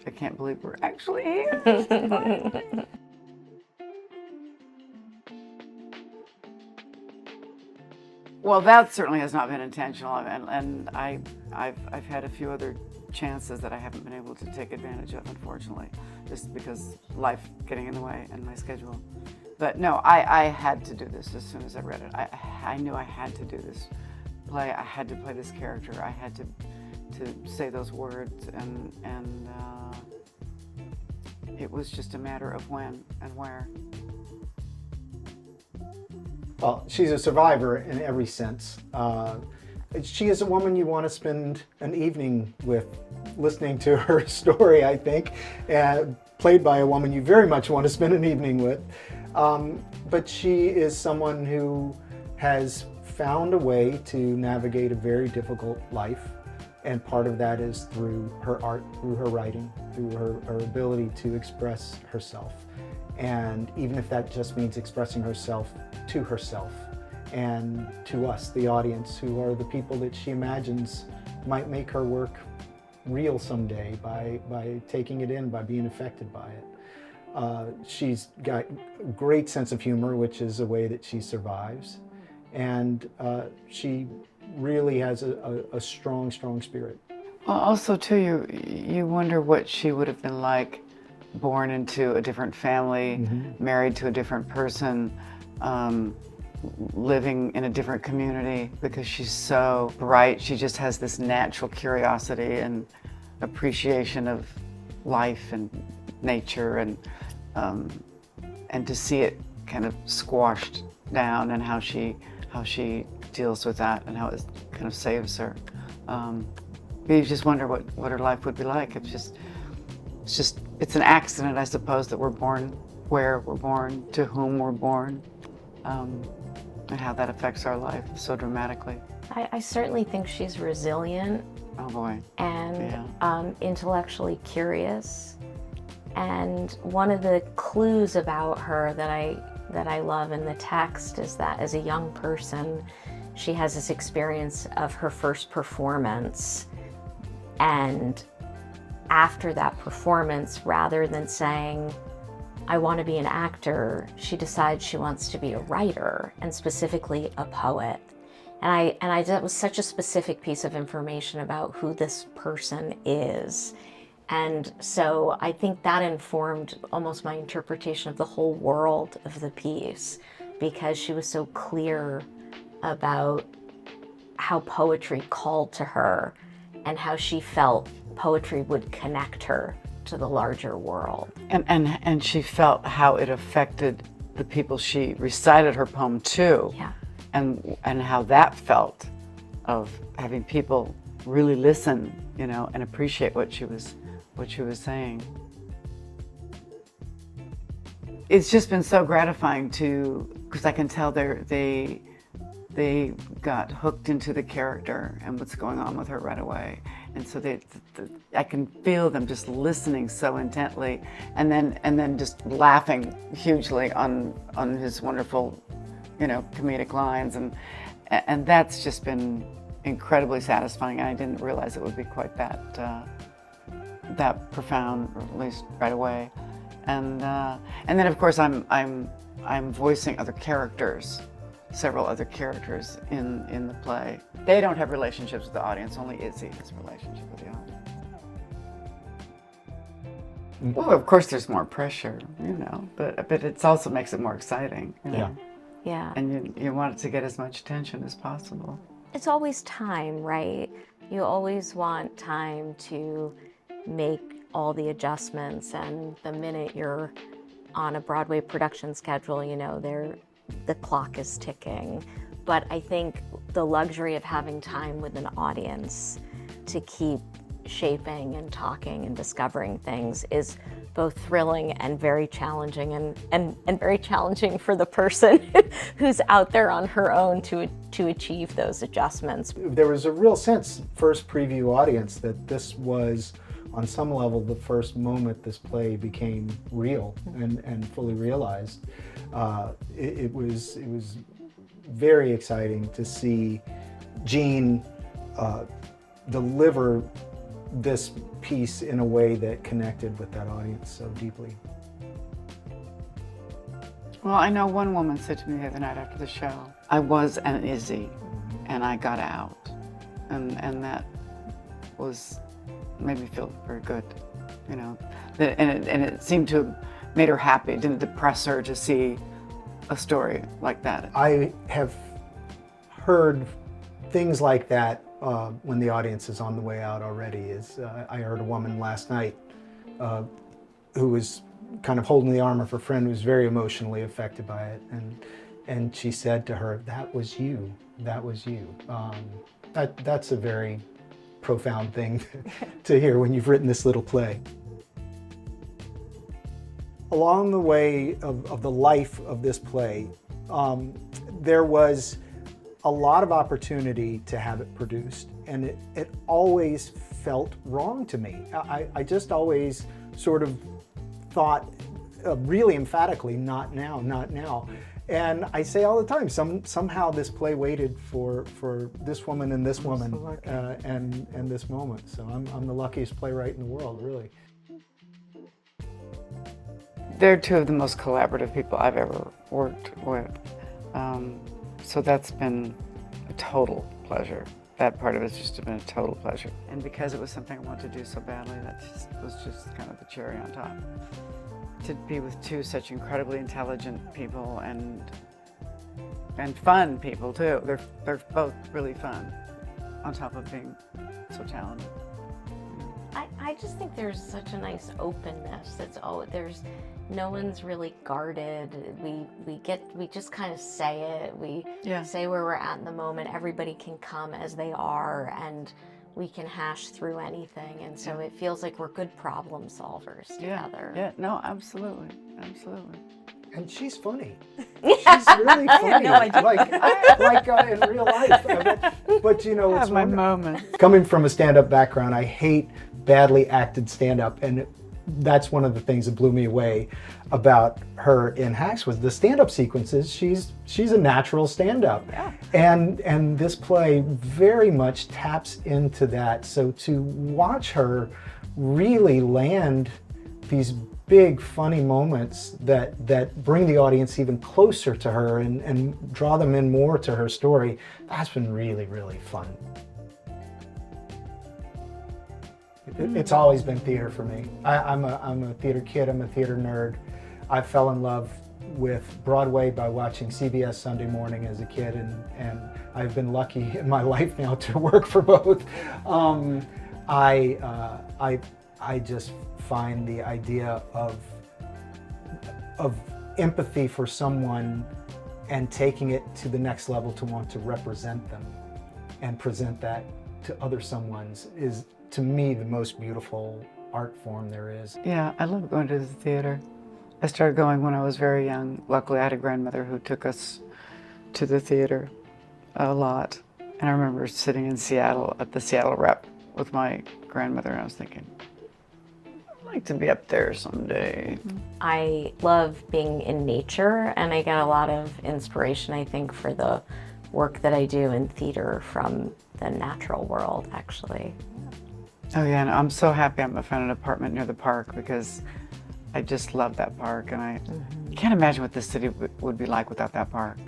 I can't believe we're actually here. Well, that certainly has not been intentional, and I've had a few other chances that I haven't been able to take advantage of, unfortunately, just because life getting in the way and my schedule. But no, I had to do this as soon as I read it. I knew I had to do this play. I had to play this character. I had to say those words, and it was just a matter of when and where. Well, she's a survivor in every sense. She is a woman you want to spend an evening with, listening to her story, I think, played by a woman you very much want to spend an evening with. But she is someone who has found a way to navigate a very difficult life. And part of that is through her art, through her writing, through her ability to express herself. And even if that just means expressing herself to herself and to us, the audience, who are the people that she imagines might make her work real someday by taking it in, by being affected by it. She's got a great sense of humor, which is a way that she survives. And she really has a strong, strong spirit. Well, also, too, you wonder what she would have been like, born into a different family, married to a different person, living in a different community, because she's so bright. She just has this natural curiosity and appreciation of life and nature, and to see it kind of squashed down, and how she deals with that, and how it kind of saves her. You just wonder what her life would be like. It's an accident, I suppose, that we're born where we're born, to whom we're born, and how that affects our life so dramatically. I certainly think she's resilient. Oh boy. And intellectually curious. And one of the clues about her that I love in the text is that as a young person, she has this experience of her first performance, and after that performance, rather than saying, I want to be an actor, she decides she wants to be a writer, and specifically a poet. And that was such a specific piece of information about who this person is. And so I think that informed almost my interpretation of the whole world of the piece, because she was so clear about how poetry called to her and how she felt poetry would connect her to the larger world. And she felt how it affected the people she recited her poem to. Yeah. And how that felt, of having people really listen, and appreciate what she was saying. It's just been so gratifying because I can tell they got hooked into the character and what's going on with her right away. And so I can feel them just listening so intently, and then just laughing hugely on his wonderful, comedic lines, and that's just been incredibly satisfying. I didn't realize it would be quite that profound, or at least right away. And then of course I'm voicing other characters. Several other characters in the play. They don't have relationships with the audience, only Izzy has a relationship with the audience. Well, of course there's more pressure, but it also makes it more exciting. Yeah. And you want it to get as much attention as possible. It's always time, right? You always want time to make all the adjustments, and the minute you're on a Broadway production schedule, the clock is ticking. But I think the luxury of having time with an audience to keep shaping and talking and discovering things is both thrilling and very challenging, and very challenging for the person who's out there on her own to achieve those adjustments. There was a real sense, first preview audience, that this was, on some level, the first moment this play became real and fully realized. It was very exciting to see Jean deliver this piece in a way that connected with that audience so deeply. Well, I know one woman said to me the other night after the show, I was an Izzy, and I got out. And that made me feel very good, you know. And it seemed to have made her happy. It didn't depress her to see a story like that. I have heard things like that when the audience is on the way out already. I heard a woman last night who was kind of holding the arm of her friend who was very emotionally affected by it, and she said to her, "That was you. That was you." That's a very profound thing to hear when you've written this little play. Along the way of the life of this play, there was a lot of opportunity to have it produced, and it always felt wrong to me. I just always sort of thought really emphatically, not now, not now. And I say all the time, somehow this play waited for this woman and this woman and this moment. So I'm the luckiest playwright in the world, really. They're two of the most collaborative people I've ever worked with. So that's been a total pleasure. That part of it's just been a total pleasure. And because it was something I wanted to do so badly, that was just kind of the cherry on top. To be with two such incredibly intelligent people and fun people too. They're both really fun, on top of being so talented. I just think there's such a nice openness. No one's really guarded. We just kind of say it. We say where we're at in the moment. Everybody can come as they are, and we can hash through anything. And so it feels like we're good problem solvers together. Yeah, no, absolutely, absolutely. And she's funny. She's really funny. Like in real life. But you know, I have my moments. Coming from a stand-up background, I hate badly acted stand-up, and that's one of the things that blew me away about her in Hacks was the stand-up sequences. She's a natural stand-up, and this play very much taps into that. So to watch her really land these big funny moments that bring the audience even closer to her and draw them in more to her story, that's been really, really fun. It's always been theater for me. I'm a theater kid, I'm a theater nerd. I fell in love with Broadway by watching CBS Sunday Morning as a kid, and I've been lucky in my life now to work for both. I just find the idea of empathy for someone and taking it to the next level to want to represent them and present that to other someone's is, to me, the most beautiful art form there is. Yeah, I love going to the theater. I started going when I was very young. Luckily, I had a grandmother who took us to the theater a lot. And I remember sitting in Seattle at the Seattle Rep with my grandmother, and I was thinking, I'd like to be up there someday. I love being in nature, and I get a lot of inspiration, I think, for the work that I do in theater from the natural world, actually. Oh yeah, and I'm so happy I found an apartment near the park because I just love that park, and I can't imagine what this city would be like without that park.